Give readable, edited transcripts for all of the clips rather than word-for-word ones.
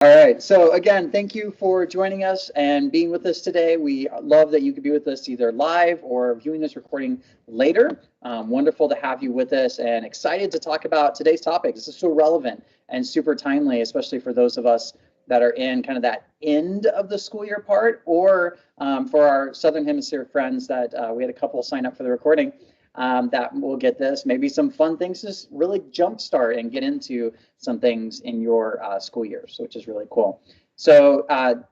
All right. So again, thank you for joining us and being with us today. We love that you could be with us either live or viewing this recording later. Wonderful to have you with us and excited to talk about today's topic. This is so relevant and super timely, especially for those of us that are in kind of that end of the school year part, or for our Southern Hemisphere friends that we had a couple sign up for the recording. That will get this, maybe some fun things to really jumpstart and get into some things in your school years, which is really cool. So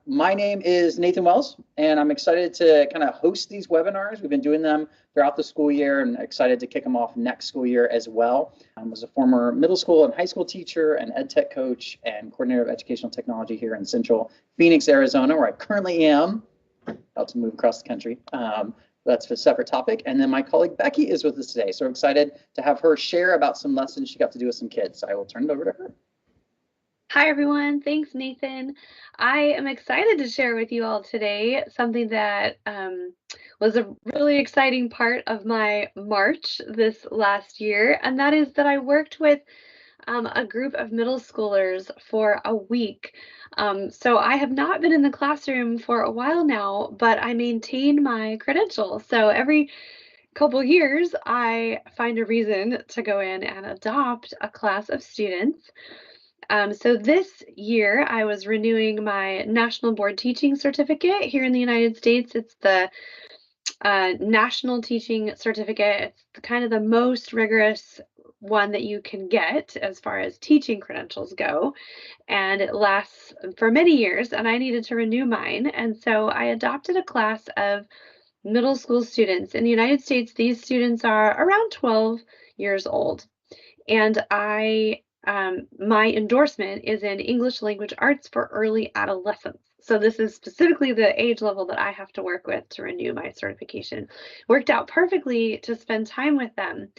my name is Nathan Wells, and I'm excited to kind of host these webinars. We've been doing them throughout the school year and excited to kick them off next school year as well. I was a former middle school and high school teacher and ed tech coach and coordinator of educational technology here in Central Phoenix, Arizona, where I currently am, about to move across the country. That's a separate topic. And then my colleague Becky is with us today. So excited to have her share about some lessons she got to do with some kids. So I will turn it over to her. Hi, everyone. Thanks, Nathan. I am excited to share with you all today something that was a really exciting part of my March this last year, and that is that I worked with a group of middle schoolers for a week. So I have not been in the classroom for a while now, but I maintain my credential. So every couple years, I find a reason to go in and adopt a class of students. So this year, I was renewing my National Board Teaching Certificate here in the United States. It's the National Teaching Certificate. It's kind of the most rigorous one that you can get as far as teaching credentials go. And it lasts for many years, and I needed to renew mine. And so I adopted a class of middle school students. In the United States, these students are around 12 years old. And my endorsement is in English language arts for early adolescence. So this is specifically the age level that I have to work with to renew my certification. Worked out perfectly to spend time with them.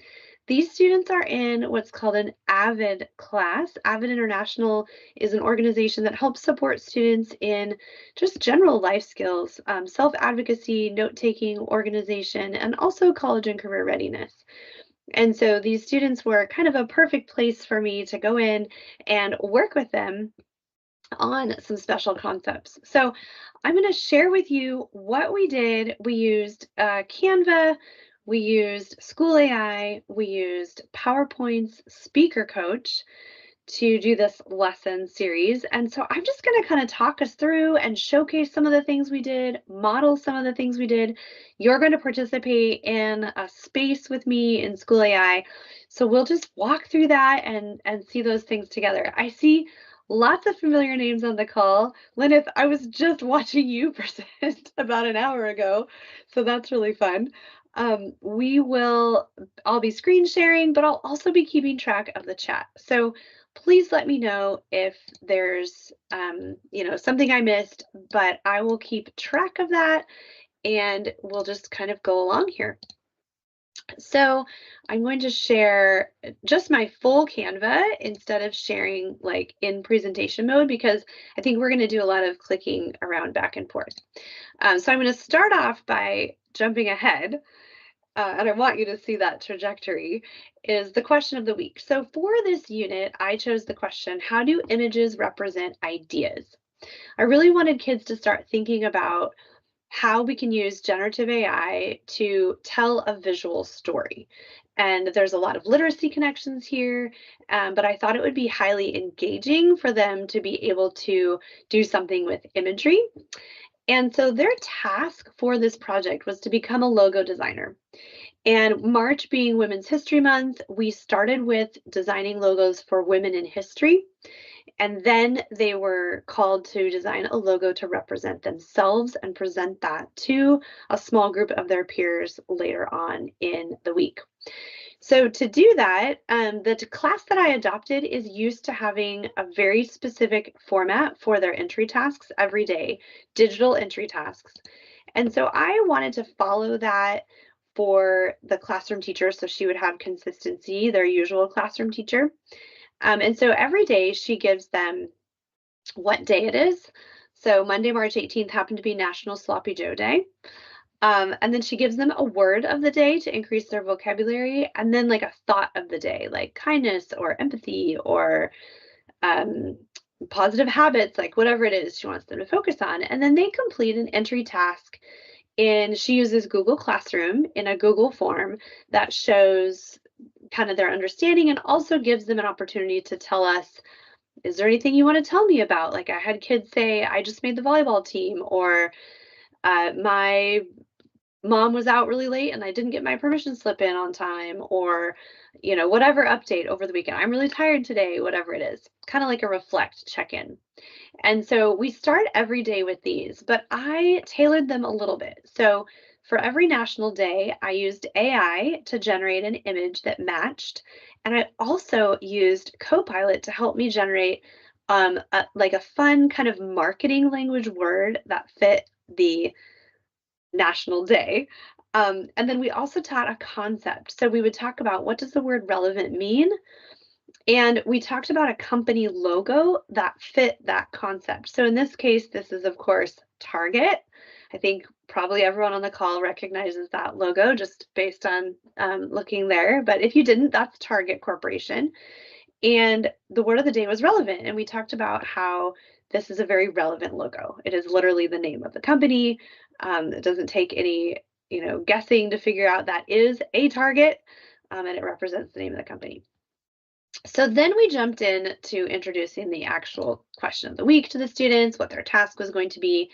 These students are in what's called an AVID class. AVID International is an organization that helps support students in just general life skills, self-advocacy, note-taking, organization, and also college and career readiness. And so these students were kind of a perfect place for me to go in and work with them on some special concepts. So I'm going to share with you what we did. We used Canva, we used School AI, we used PowerPoint's Speaker Coach to do this lesson series. And so I'm just going to kind of talk us through and showcase some of the things we did, model some of the things we did. You're going to participate in a space with me in School AI. So we'll just walk through that and see those things together. I see lots of familiar names on the call. Lyneth, I was just watching you present about an hour ago, so that's really fun. I'll be screen sharing, but I'll also be keeping track of the chat. So please let me know if there's something I missed, but I will keep track of that and we'll just kind of go along here. So I'm going to share just my full Canva instead of sharing like in presentation mode, because I think we're going to do a lot of clicking around back and forth. So I'm going to start off by jumping ahead. And I want you to see that trajectory, is the question of the week. So for this unit, I chose the question, how do images represent ideas? I really wanted kids to start thinking about how we can use generative AI to tell a visual story. And there's a lot of literacy connections here, but I thought it would be highly engaging for them to be able to do something with imagery. And so their task for this project was to become a logo designer. And March being Women's History Month, we started with designing logos for women in history. And then they were called to design a logo to represent themselves and present that to a small group of their peers later on in the week. So to do that, the class that I adopted is used to having a very specific format for their entry tasks every day, digital entry tasks. And so I wanted to follow that for the classroom teacher, so she would have consistency, their usual classroom teacher. And so every day she gives them what day it is. So Monday, March 18th happened to be National Sloppy Joe Day. And then she gives them a word of the day to increase their vocabulary, and then like a thought of the day, like kindness or empathy or positive habits, like whatever it is she wants them to focus on. And then they complete an entry task, and she uses Google Classroom in a Google form that shows kind of their understanding and also gives them an opportunity to tell us, is there anything you want to tell me about? Like, I had kids say, I just made the volleyball team, or my mom was out really late and I didn't get my permission slip in on time, or, you know, whatever update over the weekend. I'm really tired today, whatever it is, kind of like a reflect check-in. And so we start every day with these, but I tailored them a little bit. So for every national day, I used AI to generate an image that matched. And I also used Copilot to help me generate like a fun kind of marketing language word that fit the national day. And then we also taught a concept. So we would talk about, what does the word relevant mean? And we talked about a company logo that fit that concept. So in this case, this is, of course, Target. I think probably everyone on the call recognizes that logo just based on looking there. But if you didn't, that's Target Corporation. And the word of the day was relevant. And we talked about how this is a very relevant logo. It is literally the name of the company. It doesn't take any, guessing to figure out that is a Target, and it represents the name of the company. So then we jumped in to introducing the actual question of the week to the students, what their task was going to be.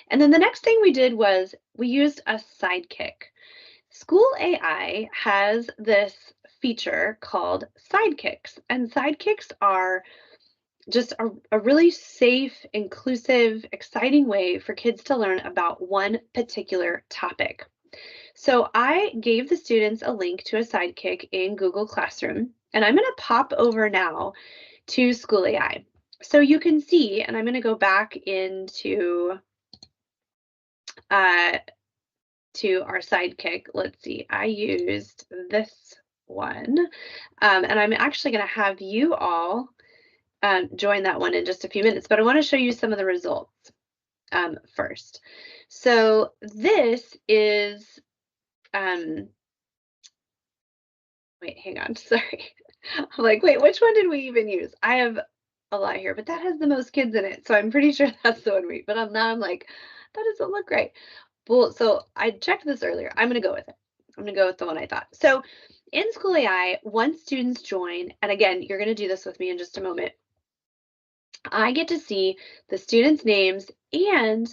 And then the next thing we did was we used a sidekick. School AI has this feature called sidekicks, and sidekicks are just a really safe, inclusive, exciting way for kids to learn about one particular topic. So I gave the students a link to a sidekick in Google Classroom, and I'm going to pop over now to School AI. So you can see, and I'm going to go back into to our sidekick. Let's see, I used this one, and I'm actually going to have you all join that one in just a few minutes, but I want to show you some of the results first. So this is, wait, hang on, sorry. I'm like, wait, which one did we even use? I have a lot here, but that has the most kids in it, so I'm pretty sure that's the one but now I'm like, that doesn't look right. Well, so I checked this earlier. I'm going to go with it. I'm going to go with the one I thought. So in School AI, once students join, and again, you're going to do this with me in just a moment, I get to see the students' names and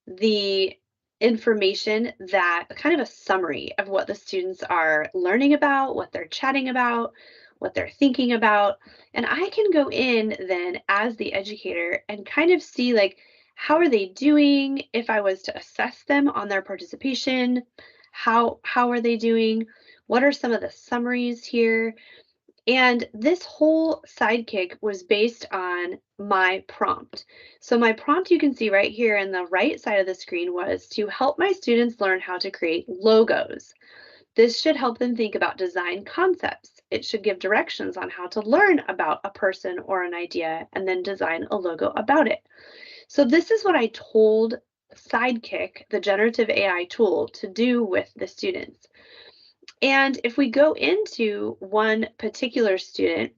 the information, that kind of a summary of what the students are learning about, what they're chatting about, what they're thinking about. And I can go in then as the educator and kind of see, like, how are they doing? If I was to assess them on their participation, how are they doing? What are some of the summaries here? And this whole sidekick was based on my prompt. So my prompt, you can see right here in the right side of the screen, was to help my students learn how to create logos. This should help them think about design concepts. It should give directions on how to learn about a person or an idea and then design a logo about it. So this is what I told Sidekick, the generative AI tool, to do with the students. And if we go into one particular student,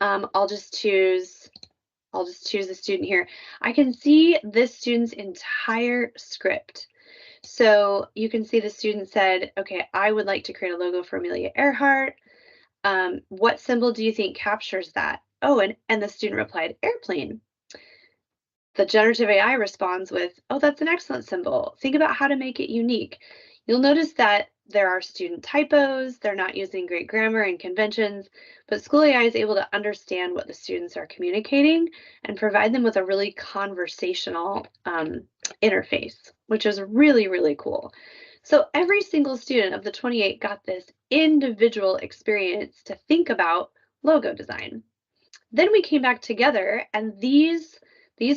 I'll just choose the student here. I can see this student's entire script. So you can see the student said, okay, I would like to create a logo for Amelia Earhart. What symbol do you think captures that? Oh, and the student replied, airplane. The generative AI responds with, oh, that's an excellent symbol. Think about how to make it unique. You'll notice that there are student typos. They're not using great grammar and conventions, but School AI is able to understand what the students are communicating and provide them with a really conversational interface, which is really, really cool. So every single student of the 28 got this individual experience to think about logo design. Then we came back together, and these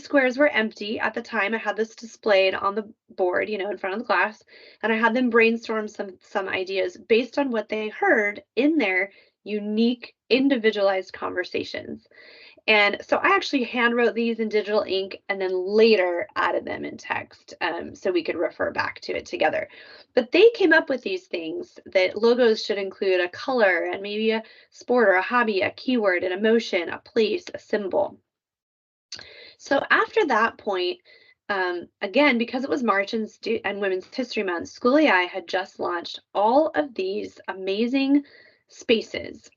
squares were empty at the time. I had this displayed on the board, in front of the class, and I had them brainstorm some ideas based on what they heard in their unique, individualized conversations. And so I actually hand wrote these in digital ink and then later added them in text, so we could refer back to it together. But they came up with these things, that logos should include a color and maybe a sport or a hobby, a keyword, an emotion, a place, a symbol. So after that point, again, because it was March and Women's History Month, School AI had just launched all of these amazing spaces.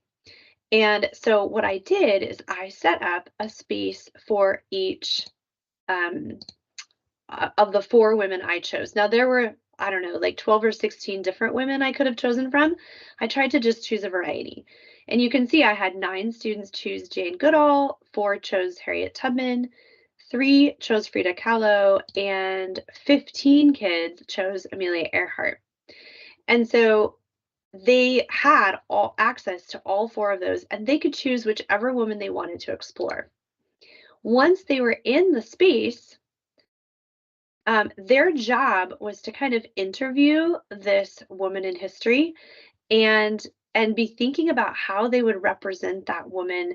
And so what I did is I set up a space for each of the 4 women I chose. Now there were, I don't know, like 12 or 16 different women I could have chosen from. I tried to just choose a variety. And you can see I had 9 students choose Jane Goodall, 4 chose Harriet Tubman, 3 chose Frida Kahlo, and 15 kids chose Amelia Earhart. And so they had all access to all 4 of those, and they could choose whichever woman they wanted to explore. Once they were in the space, their job was to kind of interview this woman in history and be thinking about how they would represent that woman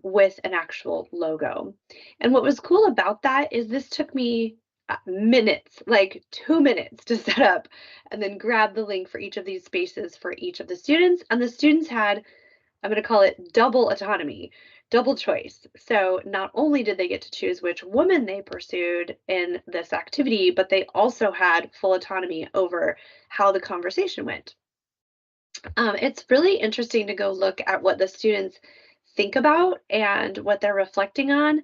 with an actual logo. And what was cool about that is this took me minutes, like 2 minutes to set up and then grab the link for each of these spaces for each of the students. And the students had, I'm going to call it double autonomy, double choice. So not only did they get to choose which woman they pursued in this activity, but they also had full autonomy over how the conversation went. It's really interesting to go look at what the students think about and what they're reflecting on.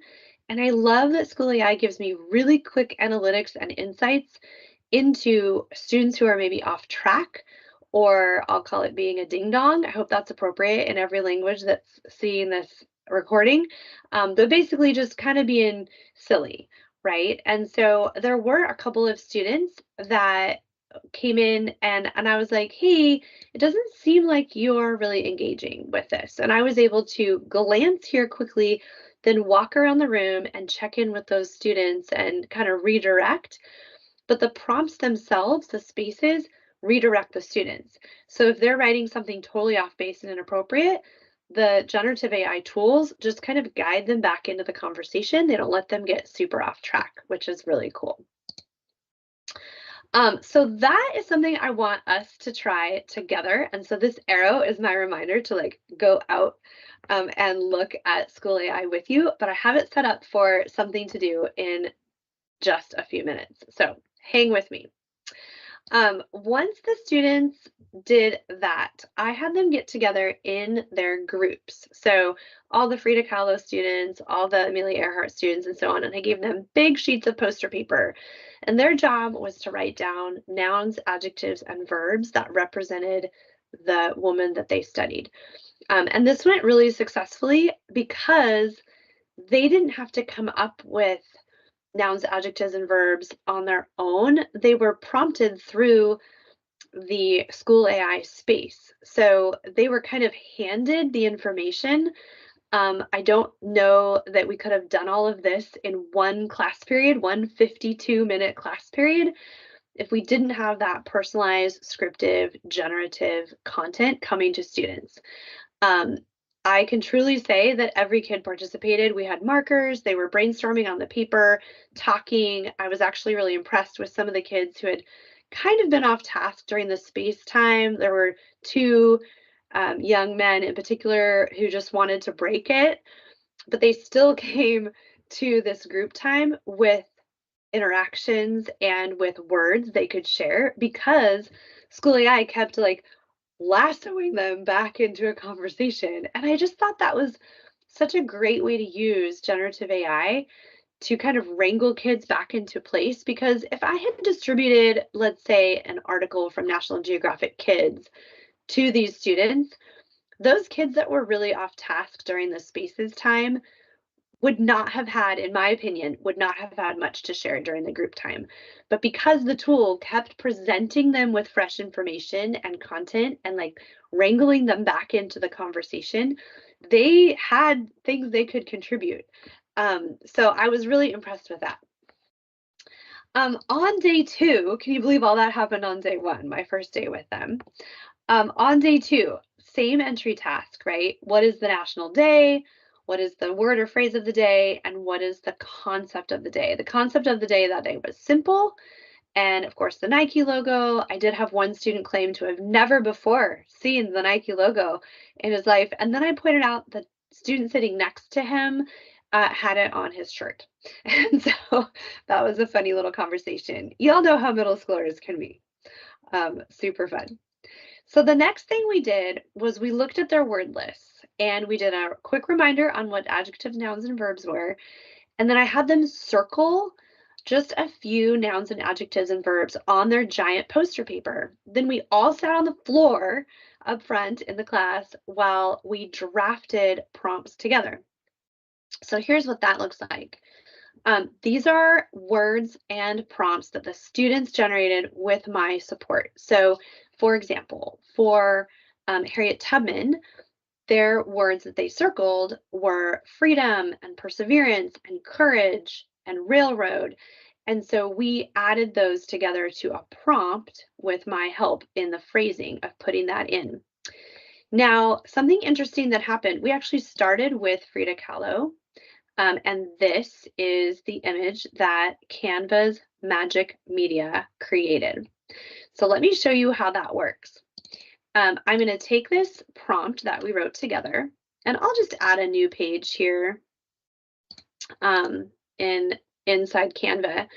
And I love that School AI gives me really quick analytics and insights into students who are maybe off track, or I'll call it being a ding dong. I hope that's appropriate in every language that's seeing this recording, but basically just kind of being silly, right? And so there were a couple of students that came in and I was like, hey, it doesn't seem like you're really engaging with this. And I was able to glance here quickly, then walk around the room and check in with those students and kind of redirect. But the prompts themselves, the spaces, redirect the students. So if they're writing something totally off base and inappropriate, the generative AI tools just kind of guide them back into the conversation. They don't let them get super off track, which is really cool. So that is something I want us to try together. And so this arrow is my reminder to like go out and look at School AI with you, but I have it set up for something to do in just a few minutes. So hang with me. Once the students did that, I had them get together in their groups. So all the Frida Kahlo students, all the Amelia Earhart students, and so on, and I gave them big sheets of poster paper. And their job was to write down nouns, adjectives, and verbs that represented the woman that they studied. And this went really successfully because they didn't have to come up with nouns, adjectives, and verbs on their own. They were prompted through the School AI space. So they were kind of handed the information. I don't know that we could have done all of this in one class period, one 52-minute class period, if we didn't have that personalized, scriptive, generative content coming to students. I can truly say that every kid participated. We had markers, they were brainstorming on the paper, talking. I was actually really impressed with some of the kids who had kind of been off task during the space time. There were 2 young men in particular who just wanted to break it, but they still came to this group time with interactions and with words they could share because School AI kept like lassoing them back into a conversation. And I just thought that was such a great way to use generative AI to kind of wrangle kids back into place. Because if I had distributed, let's say, an article from National Geographic Kids to these students, those kids that were really off task during the spaces time would not have had, in my opinion, would not have had much to share during the group time. But because the tool kept presenting them with fresh information and content and like wrangling them back into the conversation, they had things they could contribute. So I was really impressed with that. On day 2, can you believe all that happened on day 1, my first day with them? On day 2, same entry task, right? What is the national day? What is the word or phrase of the day? And what is the concept of the day? The concept of the day that day was simple. And of course, the Nike logo. I did have one student claim to have never before seen the Nike logo in his life. And then I pointed out the student sitting next to him had it on his shirt. And so that was a funny little conversation. Y'all know how middle schoolers can be. Super fun. So the next thing we did was we looked at their word lists and we did a quick reminder on what adjectives, nouns, and verbs were. And then I had them circle just a few nouns and adjectives and verbs on their giant poster paper. Then we all sat on the floor up front in the class while we drafted prompts together. So here's what that looks like. These are words and prompts that the students generated with my support. So for example, for Harriet Tubman, their words that they circled were freedom and perseverance and courage and railroad. And so we added those together to a prompt with my help in the phrasing of putting that in. Now, something interesting that happened, we actually started with Frida Kahlo. And this is the image that Canva's Magic Media created. So let me show you how that works. I'm going to take this prompt that we wrote together, and I'll just add a new page here inside Canva.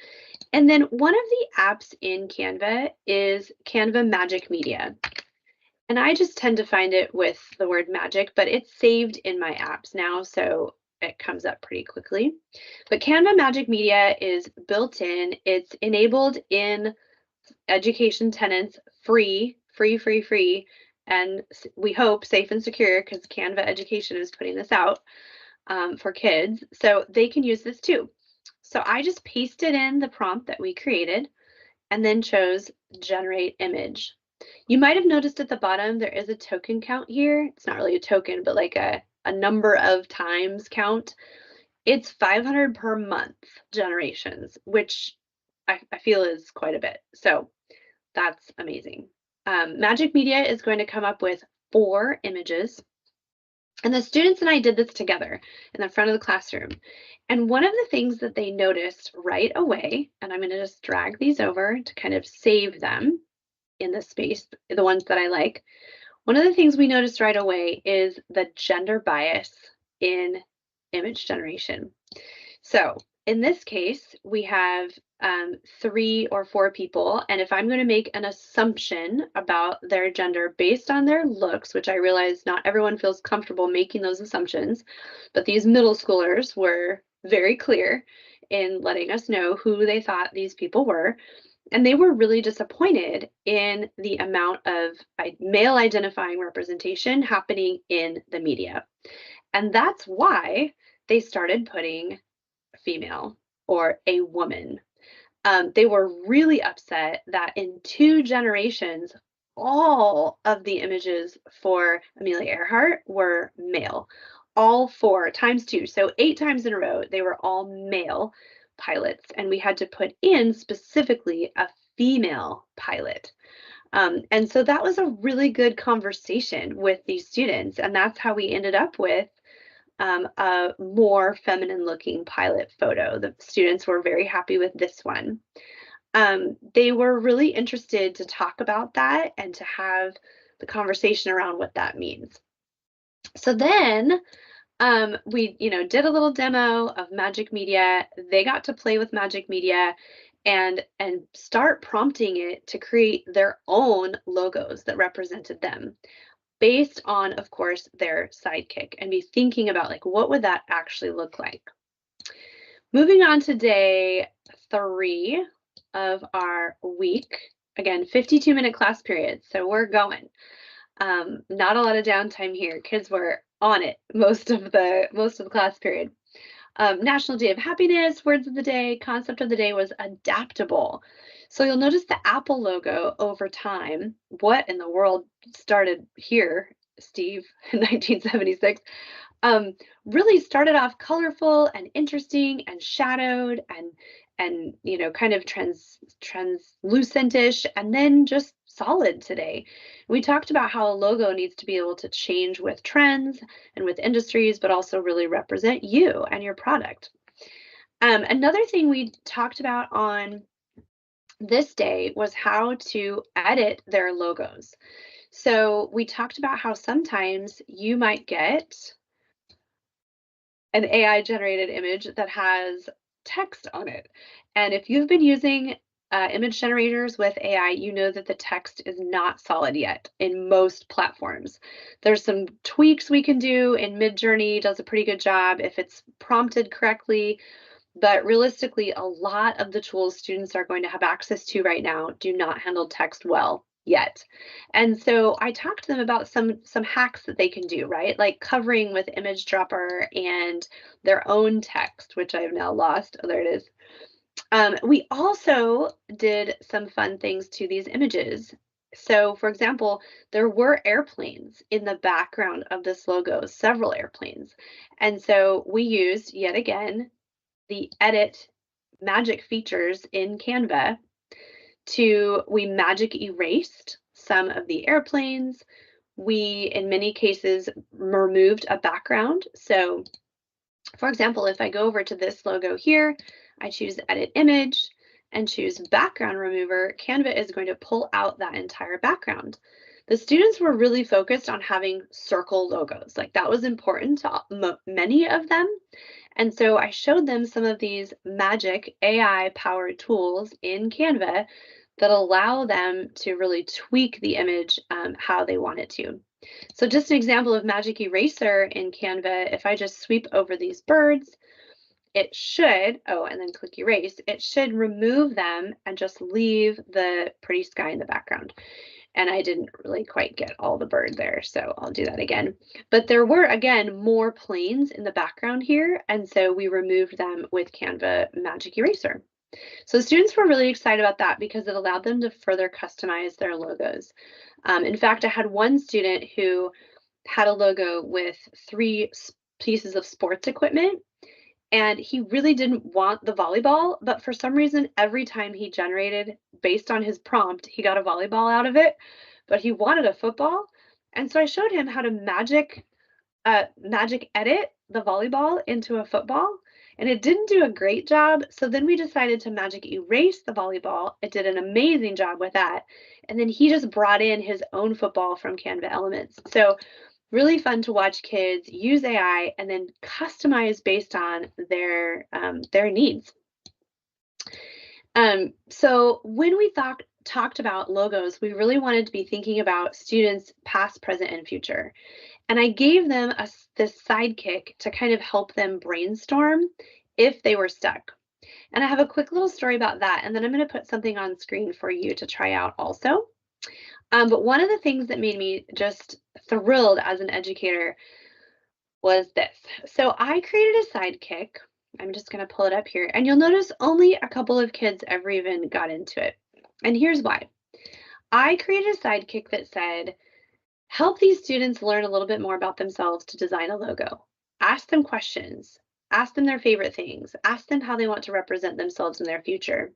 And then one of the apps in Canva is Canva Magic Media. And I just tend to find it with the word magic, but it's saved in my apps now, so it comes up pretty quickly. But Canva Magic Media is built in. It's enabled in education tenants free, and we hope safe and secure because Canva Education is putting this out for kids. So they can use this too. So I just pasted in the prompt that we created and then chose generate image. You might have noticed at the bottom there is a token count here. It's not really a token, but like a number of times count. It's 500 per month generations, which I feel is quite a bit. So that's amazing. Magic Media is going to come up with 4 images. And the students and I did this together in the front of the classroom. And one of the things that they noticed right away, and I'm going to just drag these over to kind of save them in the space, the ones that I like. One of the things we noticed right away is the gender bias in image generation. So in this case, we have 3 or 4 people, and if I'm going to make an assumption about their gender based on their looks, which I realize not everyone feels comfortable making those assumptions, but these middle schoolers were very clear in letting us know who they thought these people were. And they were really disappointed in the amount of male identifying representation happening in the media. And that's why they started putting female or a woman. They were really upset that in 2 generations, all of the images for Amelia Earhart were male, all 4 times 2. So 8 times in a row, they were all male pilots, and we had to put in specifically a female pilot. And so that was a really good conversation with these students, and that's how we ended up with a more feminine looking pilot photo. The students were very happy with this one. They were really interested to talk about that and to have the conversation around what that means. So then we did a little demo of Magic Media. They got to play with Magic Media and start prompting it to create their own logos that represented them based on, of course, their sidekick, and be thinking about like, what would that actually look like? Moving on to day 3 of our week. Again, 52-minute class period, so we're going. Not a lot of downtime here. Kids were on it most of the class period. National Day of Happiness, words of the day, concept of the day was adaptable. So you'll notice the Apple logo over time. What in the world started here, Steve, in 1976? Really started off colorful and interesting and shadowed and kind of translucentish, and then just solid today. We talked about how a logo needs to be able to change with trends and with industries, but also really represent you and your product. Another thing we talked about on this day was how to edit their logos. So we talked about how sometimes you might get an AI generated image that has text on it. And if you've been using image generators with AI, you know that the text is not solid yet in most platforms. There's some tweaks we can do, in Midjourney does a pretty good job if it's prompted correctly, but realistically, a lot of the tools students are going to have access to right now do not handle text well yet. And so I talked to them about some hacks that they can do, right? Like covering with image dropper and their own text, which I've now lost. Oh, there it is. We also did some fun things to these images. So for example, there were airplanes in the background of this logo, several airplanes. And so we used, yet again, the edit magic features in Canva we magic erased some of the airplanes. We, in many cases, removed a background. So for example, if I go over to this logo here, I choose edit image and choose background remover, Canva is going to pull out that entire background. The students were really focused on having circle logos. Like that was important to many of them. And so I showed them some of these magic AI powered tools in Canva that allow them to really tweak the image how they want it to. So just an example of Magic Eraser in Canva, if I just sweep over these birds, it should, oh, and then click erase, it should remove them and just leave the pretty sky in the background. And I didn't really quite get all the bird there, so I'll do that again. But there were, again, more planes in the background here, and so we removed them with Canva Magic Eraser. So students were really excited about that because it allowed them to further customize their logos. In fact, I had one student who had a logo with 3 pieces of sports equipment, and he really didn't want the volleyball, but for some reason, every time he generated based on his prompt, he got a volleyball out of it, but he wanted a football. And so I showed him how to magic edit the volleyball into a football, and it didn't do a great job. So then we decided to magic erase the volleyball. It did an amazing job with that. And then he just brought in his own football from Canva Elements. So really fun to watch kids use AI and then customize based on their needs. So when we talked about logos, we really wanted to be thinking about students past, present, and future. And I gave them this sidekick to kind of help them brainstorm if they were stuck. And I have a quick little story about that, and then I'm going to put something on screen for you to try out also. But one of the things that made me just thrilled as an educator was this. So I created a sidekick. I'm just going to pull it up here, and you'll notice only a couple of kids ever even got into it. And here's why. I created a sidekick that said, help these students learn a little bit more about themselves to design a logo. Ask them questions. Ask them their favorite things. Ask them how they want to represent themselves in their future.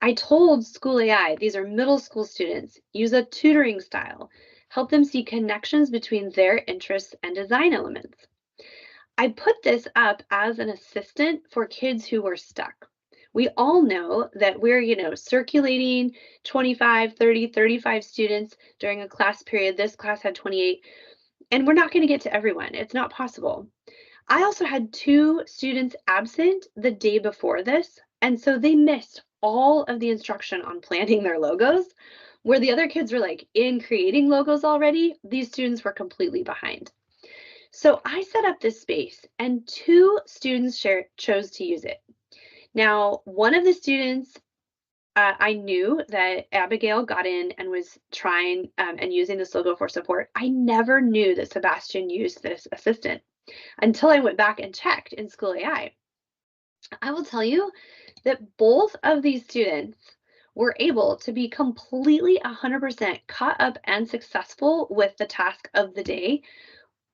I told School AI, these are middle school students, use a tutoring style. Help them see connections between their interests and design elements. I put this up as an assistant for kids who were stuck. We all know that we're, circulating 25, 30, 35 students during a class period. This class had 28, and we're not going to get to everyone. It's not possible. I also had 2 students absent the day before this, and so they missed all of the instruction on planning their logos. Where the other kids were like in creating logos already, these students were completely behind. So I set up this space, and 2 students chose to use it. Now, one of the students, I knew that Abigail got in and was trying and using this logo for support. I never knew that Sebastian used this assistant until I went back and checked in School AI. I will tell you that both of these students were able to be completely 100% caught up and successful with the task of the day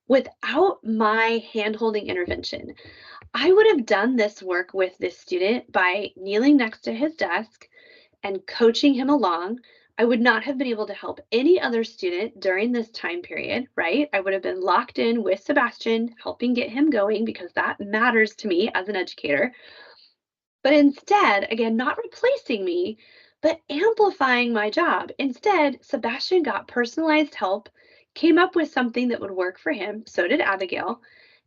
without my hand-holding intervention. I would have done this work with this student by kneeling next to his desk and coaching him along. I would not have been able to help any other student during this time period, right? I would have been locked in with Sebastian, helping get him going because that matters to me as an educator. But instead, again, not replacing me, but amplifying my job. Instead, Sebastian got personalized help, came up with something that would work for him. So did Abigail.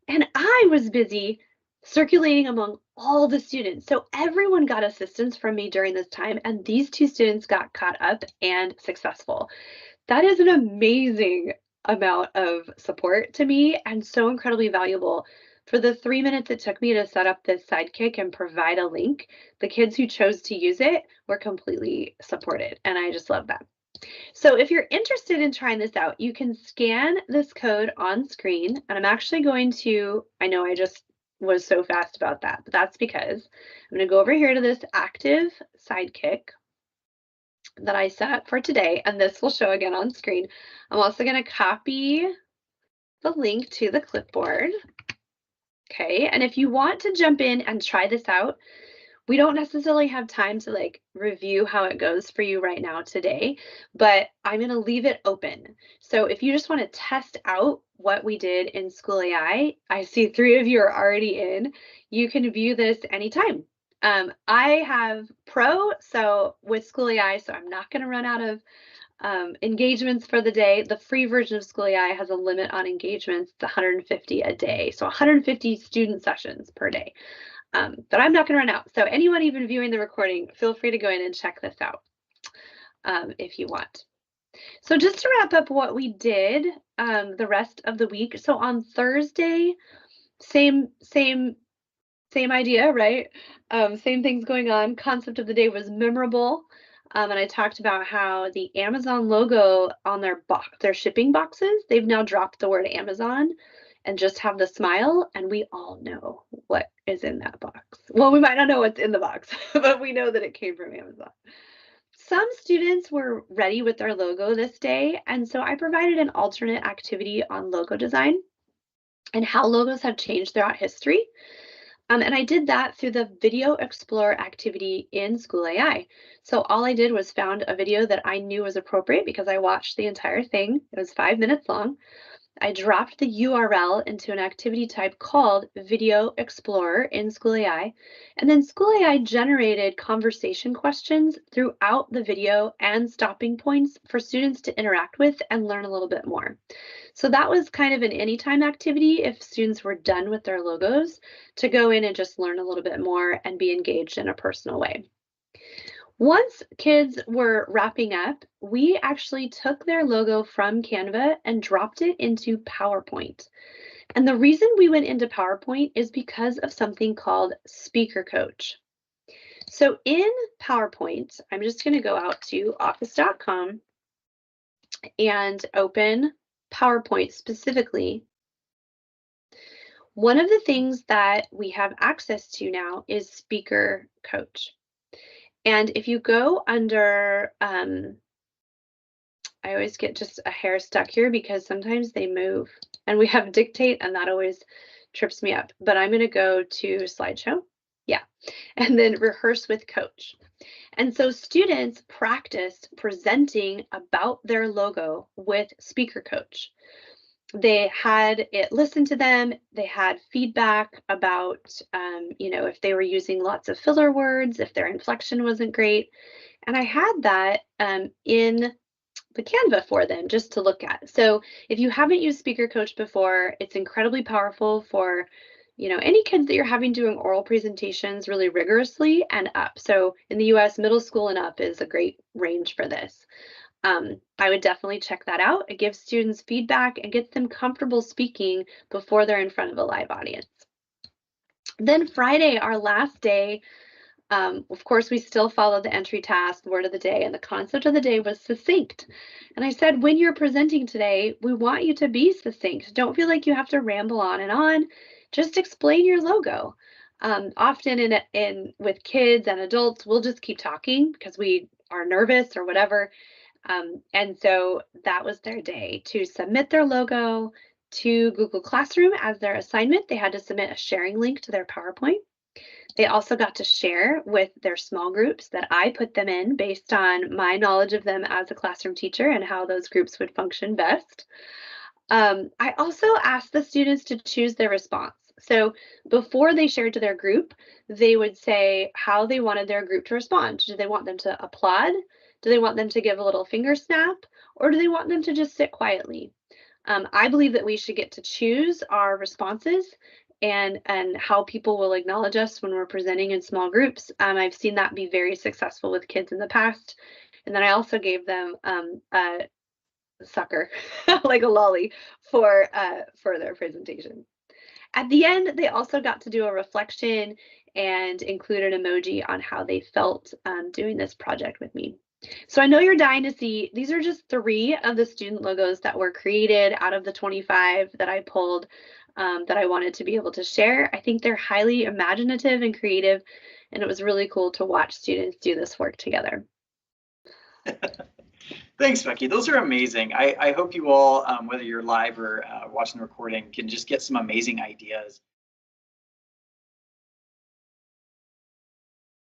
And I was busy circulating among all the students. So everyone got assistance from me during this time, and these 2 students got caught up and successful. That is an amazing amount of support to me and so incredibly valuable. For the 3 minutes it took me to set up this sidekick and provide a link, the kids who chose to use it were completely supported, and I just love that. So if you're interested in trying this out, you can scan this code on screen, and I'm actually going to, I know I just was so fast about that, but that's because I'm going to go over here to this active sidekick that I set up for today, and this will show again on screen. I'm also going to copy the link to the clipboard. Okay, and if you want to jump in and try this out, we don't necessarily have time to like review how it goes for you right now today, but I'm going to leave it open. So if you just want to test out what we did in School AI, I see 3 of you are already in. You can view this anytime. I have Pro, so with School AI, so I'm not going to run out of engagements for the day. The free version of School AI has a limit on engagements. It's 150 a day, so 150 student sessions per day. But I'm not going to run out. So anyone even viewing the recording, feel free to go in and check this out if you want. So just to wrap up what we did the rest of the week. So on Thursday, same idea, right? Same things going on. Concept of the day was memorable. And I talked about how the Amazon logo on their shipping boxes, they've now dropped the word Amazon and just have the smile, and we all know what is in that box. Well, we might not know what's in the box, but we know that it came from Amazon. Some students were ready with their logo this day, and so I provided an alternate activity on logo design and how logos have changed throughout history. And I did that through the Video Explorer activity in School AI. So all I did was found a video that I knew was appropriate because I watched the entire thing. It was 5 minutes long. I dropped the URL into an activity type called Video Explorer in School AI, and then School AI generated conversation questions throughout the video and stopping points for students to interact with and learn a little bit more. So that was kind of an anytime activity if students were done with their logos to go in and just learn a little bit more and be engaged in a personal way. Once kids were wrapping up, we actually took their logo from Canva and dropped it into PowerPoint. And the reason we went into PowerPoint is because of something called Speaker Coach. So in PowerPoint, I'm just going to go out to office.com and open PowerPoint specifically. One of the things that we have access to now is Speaker Coach. And if you go under, I always get just a hair stuck here because sometimes they move and we have dictate and that always trips me up. But I'm going to go to slideshow. Yeah. And then rehearse with coach. And so students practiced presenting about their logo with Speaker Coach. They had it listen to them. They had feedback about, if they were using lots of filler words, if their inflection wasn't great. And I had that in the Canva for them just to look at. So if you haven't used Speaker Coach before, it's incredibly powerful for, any kids that you're having doing oral presentations really rigorously and up. So in the US, middle school and up is a great range for this. I would definitely check that out. It gives students feedback and gets them comfortable speaking before they're in front of a live audience. Then Friday, our last day, of course, we still follow the entry task, word of the day, and the concept of the day was succinct. And I said, when you're presenting today, we want you to be succinct. Don't feel like you have to ramble on and on. Just explain your logo. Often with kids and adults, we'll just keep talking because we are nervous or whatever. And so that was their day to submit their logo to Google Classroom as their assignment. They had to submit a sharing link to their PowerPoint. They also got to share with their small groups that I put them in based on my knowledge of them as a classroom teacher and how those groups would function best. I also asked the students to choose their response. So before they shared to their group, they would say how they wanted their group to respond. Do they want them to applaud? Do they want them to give a little finger snap? Or do they want them to just sit quietly? I believe that we should get to choose our responses and how people will acknowledge us when we're presenting in small groups. I've seen that be very successful with kids in the past. And then I also gave them a sucker, like a lolly, for their presentation. At the end, they also got to do a reflection and include an emoji on how they felt doing this project with me. So I know you're dying to see, these are just 3 of the student logos that were created out of the 25 that I pulled that I wanted to be able to share. I think they're highly imaginative and creative, and it was really cool to watch students do this work together. Thanks, Becky. Those are amazing. I hope you all, whether you're live or watching the recording, can just get some amazing ideas